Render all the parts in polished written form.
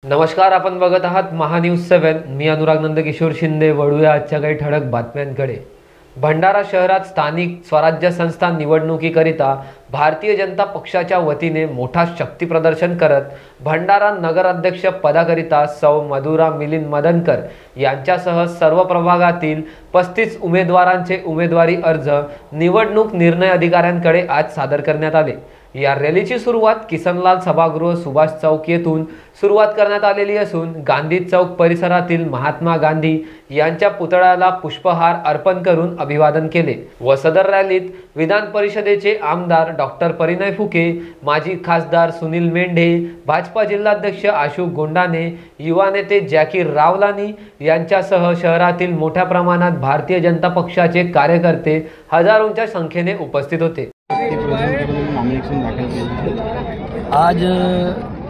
नमस्कार, आपण बघत आहात महान्यूज 7। मी अनुराग नंदकिशोर शिंदे। वळूया आजच्या काही ठळक बातम्यांकडे। भंडारा शहरात स्थानिक स्वराज्य संस्था निवडणुकीकरिता भारतीय जनता पक्षाच्या वतीने मोठा शक्ती प्रदर्शन करत भंडारा नगराध्यक्ष पदाकरिता सौ मधुरा मिलिंद मदनकर यांच्यासह सर्व प्रभागातील 35 उमेदवारांचे उमेदवारी अर्ज निवडणूक निर्णय अधिकाऱ्यांकडे आज सादर करण्यात आले। या रॅलीची सुरुवात किसनलाल सभागृह सुभाष चौक येथून सुरुवात करण्यात आलेली असून गांधी चौक परिसरातील महात्मा गांधी यांच्या पुतळ्याला पुष्पहार अर्पण करून अभिवादन केले व सदर रॅलीत विधान परिषदेचे आमदार डॉक्टर परिणय फुके, माजी खासदार सुनील मेंढे, भाजपा जिल्हाध्यक्ष अशोक गोंडाने, युवा नेते जॅकीर रावलानी यांच्यासह शहरातील मोठ्या प्रमाणात भारतीय जनता पक्षाचे कार्यकर्ते हजारोंच्या संख्येने उपस्थित होते। आज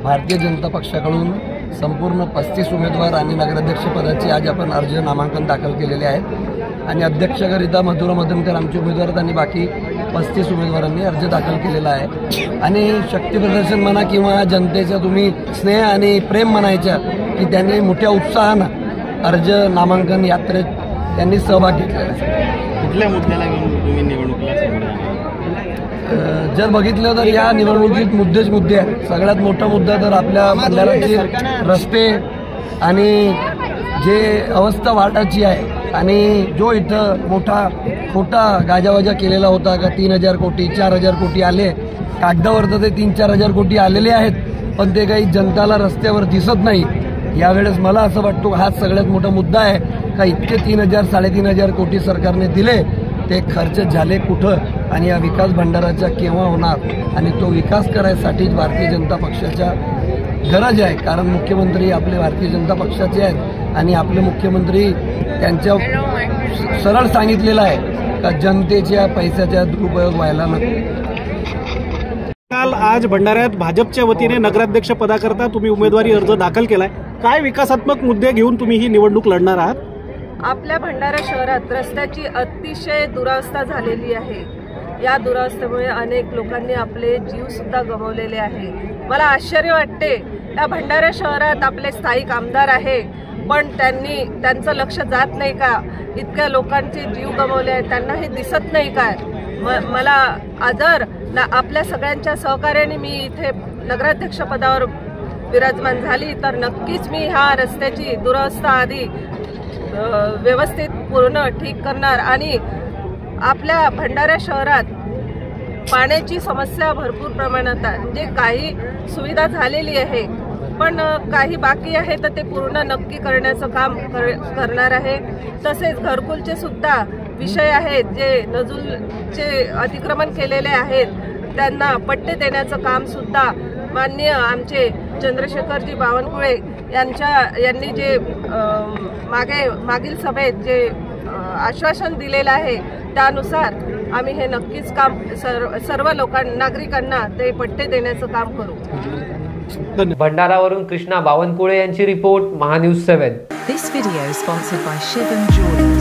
भारतीय जनता पक्षाकडून संपूर्ण 35 उमेदवार आणि नगराध्यक्ष पदाचे आज आपण अर्ज नामांकन दाखल केलेले आहेत आणि अध्यक्षकरिता मधुरा मदनकर आमचे उमेदवार आणि बाकी 35 उमेदवारांनी अर्ज दाखल केलेला आहे। आणि शक्ती प्रदर्शन म्हणा किंवा जनतेचा तुम्ही स्नेह आणि प्रेम म्हणायच्या की त्यांनी मोठ्या उत्साहानं अर्ज नामांकन यात्रेत त्यांनी सहभाग घेतलेला आहे। कुठल्या मुद्द्याला घेऊन तुम्ही निवडणुकीला जर बघितलं तर या निवडणुकीत मुद्दे आहेत। सगळ्यात मोठा मुद्दा तर आपल्या भंडाराची रस्ते आणि जे अवस्था वाटाची आहे आणि जो इथं मोठा खोटा गाजावाजा केलेला होता का 3000 कोटी 4000 कोटी आले, कागदावर तर ते 3-4 हजार कोटी आलेले आहेत पण ते काही जनताला रस्त्यावर दिसत नाही। यावेळेस मला असं वाटतं हाच सगळ्यात मोठा मुद्दा आहे का इतके 3000-3500 कोटी सरकारने दिले, ते खर्च झाले कुठं आणि या विकास भंडाराचा केव्हा होणार आणि तो विकास करायसाठीच भारतीय जनता पक्षाच्या गरज आहे। कारण मुख्यमंत्री आपले भारतीय जनता पक्षाचे आहेत आणि आपले मुख्यमंत्री त्यांच्या सरळ सांगितलेलं आहे का जनतेच्या पैशाचा दुरुपयोग व्हायला नको। काल आज भंडाऱ्यात भाजपच्या वतीने नगराध्यक्ष पदाकरता तुम्ही उमेदवारी अर्ज दाखल केलाय, काय विकासात्मक मुद्दे घेऊन तुम्ही ही निवडणूक लढणार आहात? आपल्या भंडारा शहरात रस्त्याची अतिशय दुरावस्था झालेली आहे। या दुरावस्थेमुळे अनेक लोकांनी आपले जीव सुद्धा गमावलेले आहे। मला आश्चर्य वाटते, या भंडारा शहरात आपले स्थायिक आमदार आहे पण त्यांचं लक्ष जात नाही का? इतक्या लोकांचे जीव गमावले आहेत, त्यांना हे दिसत नाही काय? मला आदर आपल्या सगळ्यांच्या सहकार्याने मी इथे नगराध्यक्ष पदावर विराजमान झाली तर नक्कीच मी ह्या रस्त्याची दुरावस्था आधी व्यवस्थित पूर्ण ठीक करणार आणि आपल्या भंडारा शहरात पाण्याची समस्या भरपूर प्रमाणात आहे। म्हणजे काही सुविधा झालेली आहे पण काही बाकी आहे तर ते पूर्ण नक्की करण्याचं काम करणार आहे। तसेच घरकुलचे सुद्धा विषय आहेत, जे नजूलचे अतिक्रमण केलेले आहेत त्यांना पट्टे देण्याचं काम सुद्धा माननीय आमचे चंद्रशेखरजी बावनकुळे यांनी जे मागील सभेत जे आश्वासन दिलेलं आहे त्यानुसार आम्ही हे नक्कीच काम सर्व नागरिकांना ते पट्टे देण्याचं काम करू। भंडारावरून कृष्णा बावनकुळे यांची report, Mahanews 7। This video is sponsored by Shivam Jewelry.